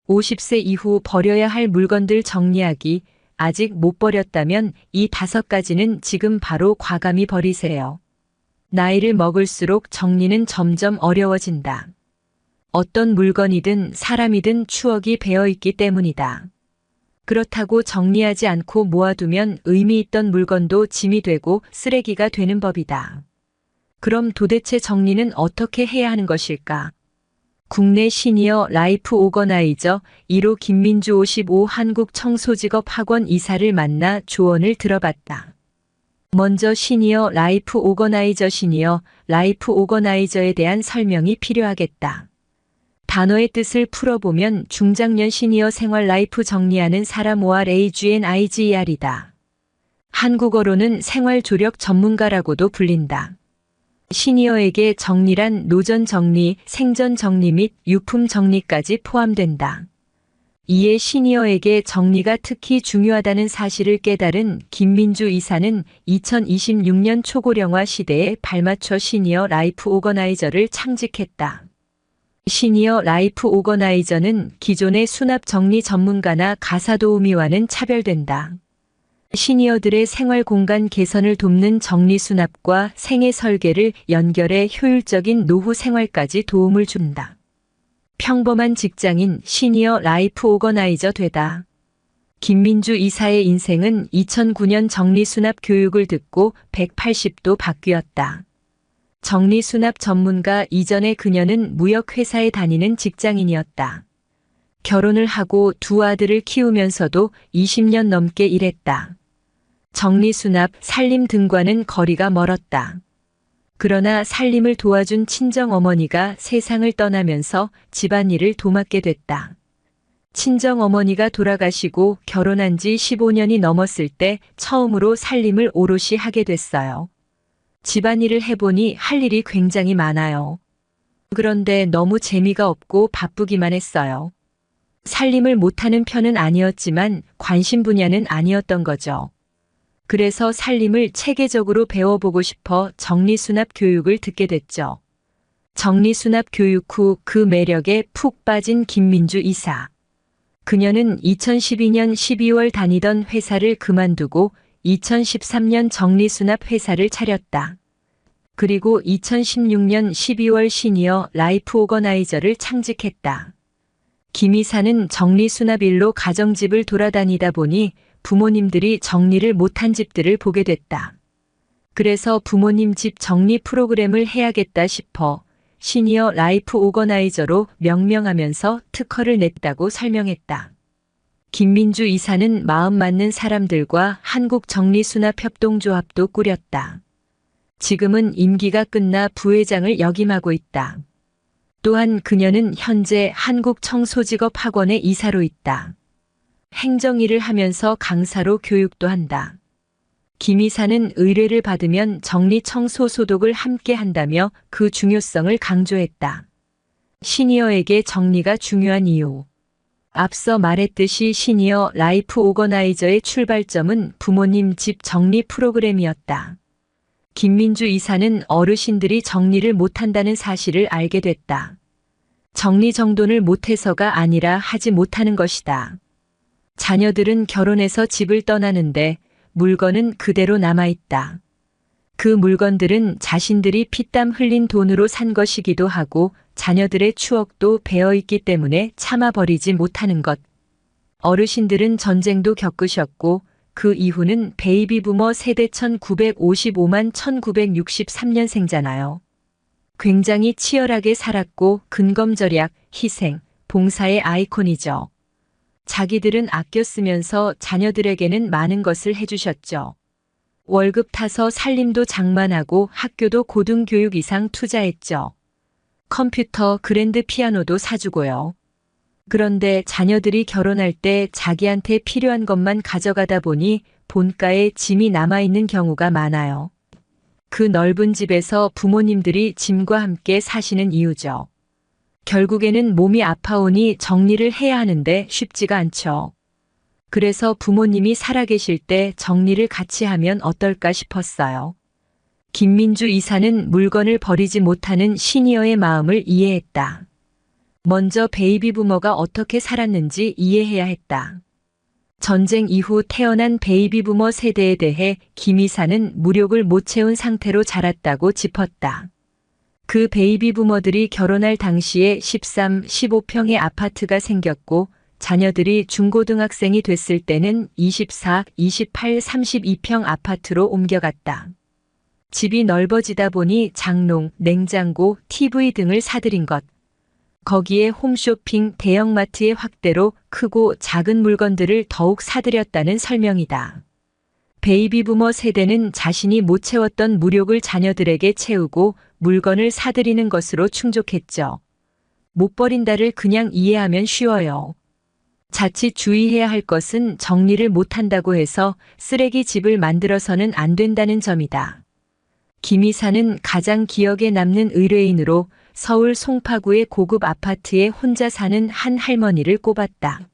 50세 이후 버려야 할 물건들 정리하기. 아직 못 버렸다면 이 5가지는 지금 바로 과감히 버리세요. 나이를 먹을수록 정리는 점점 어려워진다. 어떤 물건이든 사람이든 추억이 배어있기 때문이다. 그렇다고 정리하지 않고 모아두면 의미 있던 물건도 짐이 되고 쓰레기가 되는 법이다. 그럼 도대체 정리는 어떻게 해야 하는 것일까? 국내 시니어 라이프 오거나이저 1호 김민주 55 한국청소직업학원 이사를 만나 조언을 들어봤다. 먼저 시니어 라이프 오거나이저에 대한 설명이 필요하겠다. 단어의 뜻을 풀어보면 중장년 시니어 생활 라이프 정리하는 사람 ORAGNIGER이다. 한국어로는 생활 조력 전문가라고도 불린다. 시니어에게 정리란 노전 정리, 생전 정리 및 유품 정리까지 포함된다. 이에 시니어에게 정리가 특히 중요하다는 사실을 깨달은 김민주 이사는 2026년 초고령화 시대에 발맞춰 시니어 라이프 오거나이저를 창직했다. 시니어 라이프 오거나이저는 기존의 수납 정리 전문가나 가사 도우미와는 차별된다. 시니어들의 생활 공간 개선을 돕는 정리 수납과 생애 설계를 연결해 효율적인 노후 생활까지 도움을 준다. 평범한 직장인 시니어 라이프 오거나이저 되다. 김민주 이사의 인생은 2009년 정리수납 교육을 듣고 180도 바뀌었다. 정리수납 전문가 이전에 그녀는 무역회사에 다니는 직장인이었다. 결혼을 하고 2 아들을 키우면서도 20년 넘게 일했다. 정리수납, 살림 등과는 거리가 멀었다. 그러나 살림을 도와준 친정어머니가 세상을 떠나면서 집안일을 도맡게 됐다. 친정어머니가 돌아가시고 결혼한 지 15년이 넘었을 때 처음으로 살림을 오롯이 하게 됐어요. 집안일을 해보니 할 일이 굉장히 많아요. 그런데 너무 재미가 없고 바쁘기만 했어요. 살림을 못하는 편은 아니었지만 관심 분야는 아니었던 거죠. 그래서 살림을 체계적으로 배워보고 싶어 정리수납 교육을 듣게 됐죠. 정리수납 교육 후 그 매력에 푹 빠진 김민주 이사. 그녀는 2012년 12월 다니던 회사를 그만두고 2013년 정리수납 회사를 차렸다. 그리고 2016년 12월 시니어 라이프 오거나이저를 창직했다. 김 이사는 정리수납 일로 가정집을 돌아다니다 보니 부모님들이 정리를 못한 집들을 보게 됐다. 그래서 부모님 집 정리 프로그램을 해야겠다 싶어 시니어 라이프 오거나이저로 명명하면서 특허를 냈다고 설명했다. 김민주 이사는 마음 맞는 사람들과 한국정리수납협동조합도 꾸렸다. 지금은 임기가 끝나 부회장을 역임하고 있다. 또한 그녀는 현재 한국청소직업학원의 이사로 있다. 행정일을 하면서 강사로 교육도 한다. 김 이사는 의뢰를 받으면 정리, 청소, 소독을 함께 한다며 그 중요성을 강조했다. 시니어에게 정리가 중요한 이유. 앞서 말했듯이 시니어 라이프 오거나이저의 출발점은 부모님 집 정리 프로그램이었다. 김민주 이사는 어르신들이 정리를 못한다는 사실을 알게 됐다. 정리정돈을 못해서가 아니라 하지 못하는 것이다. 자녀들은 결혼해서 집을 떠나는데 물건은 그대로 남아있다. 그 물건들은 자신들이 피땀 흘린 돈으로 산 것이기도 하고 자녀들의 추억도 배어있기 때문에 참아버리지 못하는 것. 어르신들은 전쟁도 겪으셨고 그 이후는 베이비 부머 세대 1955만 1963년생잖아요. 굉장히 치열하게 살았고 근검절약, 희생, 봉사의 아이콘이죠. 자기들은 아껴 쓰면서 자녀들에게는 많은 것을 해주셨죠. 월급 타서 살림도 장만하고 학교도 고등교육 이상 투자했죠. 컴퓨터, 그랜드 피아노도 사주고요. 그런데 자녀들이 결혼할 때 자기한테 필요한 것만 가져가다 보니 본가에 짐이 남아있는 경우가 많아요. 그 넓은 집에서 부모님들이 짐과 함께 사시는 이유죠. 결국에는 몸이 아파오니 정리를 해야 하는데 쉽지가 않죠. 그래서 부모님이 살아계실 때 정리를 같이 하면 어떨까 싶었어요. 김민주 이사는 물건을 버리지 못하는 시니어의 마음을 이해했다. 먼저 베이비 부머가 어떻게 살았는지 이해해야 했다. 전쟁 이후 태어난 베이비 부머 세대에 대해 김 이사는 무력을 못 채운 상태로 자랐다고 짚었다. 그 베이비 부머들이 결혼할 당시에 13, 15평의 아파트가 생겼고 자녀들이 중고등학생이 됐을 때는 24, 28, 32평 아파트로 옮겨갔다. 집이 넓어지다 보니 장롱, 냉장고, TV 등을 사들인 것. 거기에 홈쇼핑, 대형마트의 확대로 크고 작은 물건들을 더욱 사들였다는 설명이다. 베이비 부머 세대는 자신이 못 채웠던 무력을 자녀들에게 채우고 물건을 사들이는 것으로 충족했죠. 못 버린다를 그냥 이해하면 쉬워요. 자칫 주의해야 할 것은 정리를 못한다고 해서 쓰레기 집을 만들어서는 안 된다는 점이다. 김 이사는 가장 기억에 남는 의뢰인으로 서울 송파구의 고급 아파트에 혼자 사는 한 할머니를 꼽았다.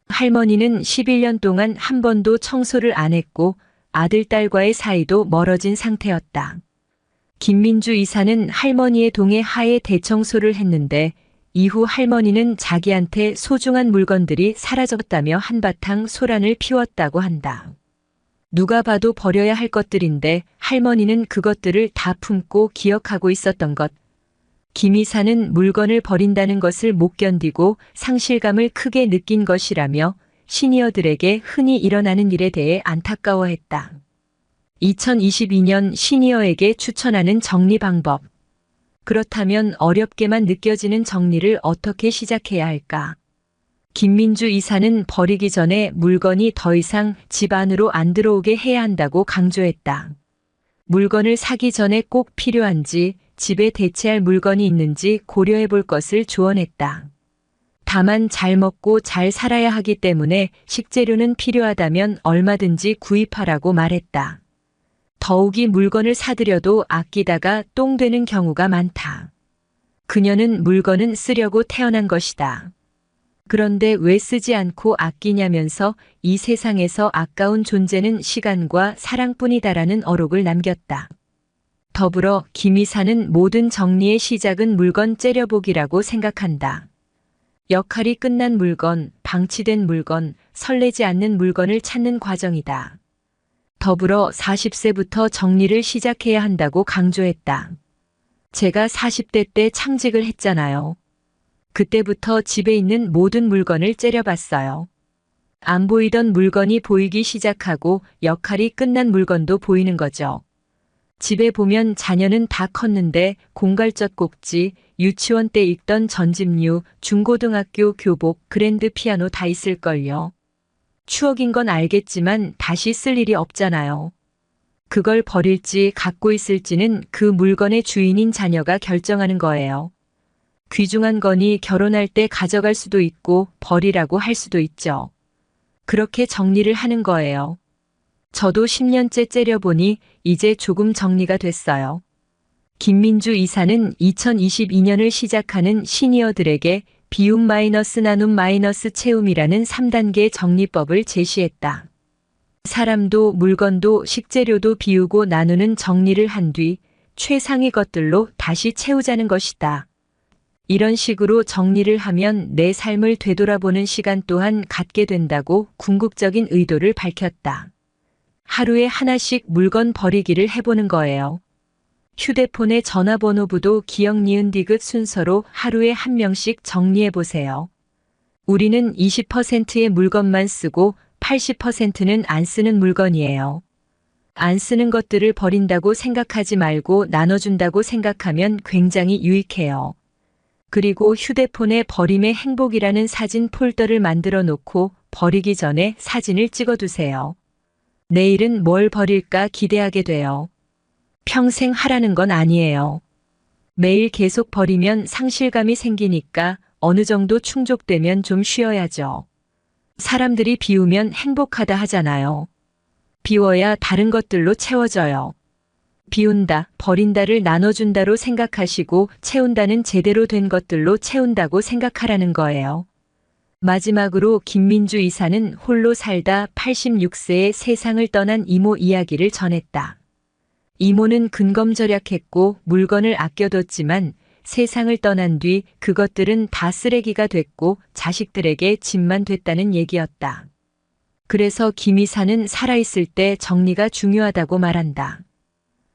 할머니는 11년 동안 한 번도 청소를 안 했고 아들, 딸과의 사이도 멀어진 상태였다. 김민주 이사는 할머니의 동의 하에 대청소를 했는데 이후 할머니는 자기한테 소중한 물건들이 사라졌다며 한바탕 소란을 피웠다고 한다. 누가 봐도 버려야 할 것들인데 할머니는 그것들을 다 품고 기억하고 있었던 것. 김 이사는 물건을 버린다는 것을 못 견디고 상실감을 크게 느낀 것이라며 시니어들에게 흔히 일어나는 일에 대해 안타까워했다. 2022년 시니어에게 추천하는 정리 방법. 그렇다면 어렵게만 느껴지는 정리를 어떻게 시작해야 할까? 김민주 이사는 버리기 전에 물건이 더 이상 집 안으로 안 들어오게 해야 한다고 강조했다. 물건을 사기 전에 꼭 필요한지 집에 대체할 물건이 있는지 고려해 볼 것을 조언했다. 다만 잘 먹고 잘 살아야 하기 때문에 식재료는 필요하다면 얼마든지 구입하라고 말했다. 더욱이 물건을 사들여도 아끼다가 똥 되는 경우가 많다. 그녀는 물건은 쓰려고 태어난 것이다. 그런데 왜 쓰지 않고 아끼냐면서 이 세상에서 아까운 존재는 시간과 사랑뿐이다라는 어록을 남겼다. 더불어 김 이사는 모든 정리의 시작은 물건 째려보기라고 생각한다. 역할이 끝난 물건, 방치된 물건, 설레지 않는 물건을 찾는 과정이다. 더불어 40세부터 정리를 시작해야 한다고 강조했다. 제가 40대 때 창직을 했잖아요. 그때부터 집에 있는 모든 물건을 째려봤어요. 안 보이던 물건이 보이기 시작하고 역할이 끝난 물건도 보이는 거죠. 집에 보면 자녀는 다 컸는데 공갈젓 꼭지, 유치원 때 읽던 전집류, 중고등학교 교복, 그랜드 피아노 다 있을걸요. 추억인 건 알겠지만 다시 쓸 일이 없잖아요. 그걸 버릴지 갖고 있을지는 그 물건의 주인인 자녀가 결정하는 거예요. 귀중한 거니 결혼할 때 가져갈 수도 있고 버리라고 할 수도 있죠. 그렇게 정리를 하는 거예요. 저도 10년째 째려보니 이제 조금 정리가 됐어요. 김민주 이사는 2022년을 시작하는 시니어들에게 비움 마이너스 나눔 마이너스 채움이라는 3단계 정리법을 제시했다. 사람도 물건도 식재료도 비우고 나누는 정리를 한 뒤 최상의 것들로 다시 채우자는 것이다. 이런 식으로 정리를 하면 내 삶을 되돌아보는 시간 또한 갖게 된다고 궁극적인 의도를 밝혔다. 하루에 하나씩 물건 버리기를 해보는 거예요. 휴대폰의 전화번호부도 기억 니은 디귿 순서로 하루에 한 명씩 정리해보세요. 우리는 20%의 물건만 쓰고 80%는 안 쓰는 물건이에요. 안 쓰는 것들을 버린다고 생각하지 말고 나눠준다고 생각하면 굉장히 유익해요. 그리고 휴대폰에 버림의 행복이라는 사진 폴더를 만들어 놓고 버리기 전에 사진을 찍어두세요. 내일은 뭘 버릴까 기대하게 돼요. 평생 하라는 건 아니에요. 매일 계속 버리면 상실감이 생기니까 어느 정도 충족되면 좀 쉬어야죠. 사람들이 비우면 행복하다 하잖아요. 비워야 다른 것들로 채워져요. 비운다, 버린다를 나눠준다로 생각하시고 채운다는 제대로 된 것들로 채운다고 생각하라는 거예요. 마지막으로 김민주 이사는 홀로 살다 86세에 세상을 떠난 이모 이야기를 전했다. 이모는 근검절약했고 물건을 아껴뒀지만 세상을 떠난 뒤 그것들은 다 쓰레기가 됐고 자식들에게 짐만 됐다는 얘기였다. 그래서 김이사는 살아있을 때 정리가 중요하다고 말한다.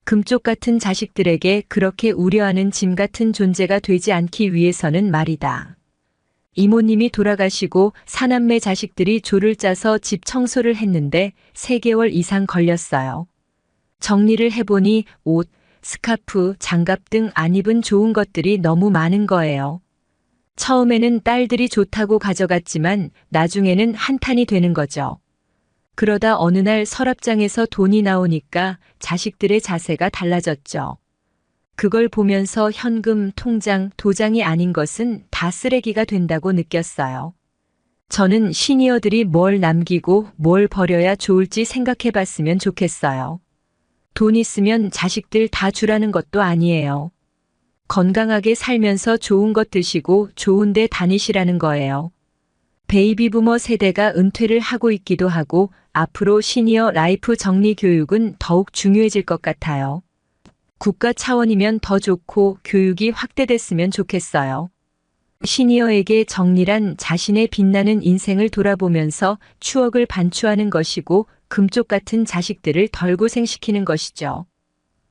금쪽 같은 자식들에게 그렇게 우려하는 짐 같은 존재가 되지 않기 위해서는 말이다. 이모님이 돌아가시고 사남매 자식들이 조를 짜서 집 청소를 했는데 3개월 이상 걸렸어요. 정리를 해보니 옷, 스카프, 장갑 등 안 입은 좋은 것들이 너무 많은 거예요. 처음에는 딸들이 좋다고 가져갔지만 나중에는 한탄이 되는 거죠. 그러다 어느 날 서랍장에서 돈이 나오니까 자식들의 자세가 달라졌죠. 그걸 보면서 현금, 통장, 도장이 아닌 것은 다 쓰레기가 된다고 느꼈어요. 저는 시니어들이 뭘 남기고 뭘 버려야 좋을지 생각해 봤으면 좋겠어요. 돈 있으면 자식들 다 주라는 것도 아니에요. 건강하게 살면서 좋은 것 드시고 좋은 데 다니시라는 거예요. 베이비부머 세대가 은퇴를 하고 있기도 하고 앞으로 시니어 라이프 정리 교육은 더욱 중요해질 것 같아요. 국가 차원이면 더 좋고 교육이 확대됐으면 좋겠어요. 시니어에게 정리란 자신의 빛나는 인생을 돌아보면서 추억을 반추하는 것이고 금쪽 같은 자식들을 덜 고생시키는 것이죠.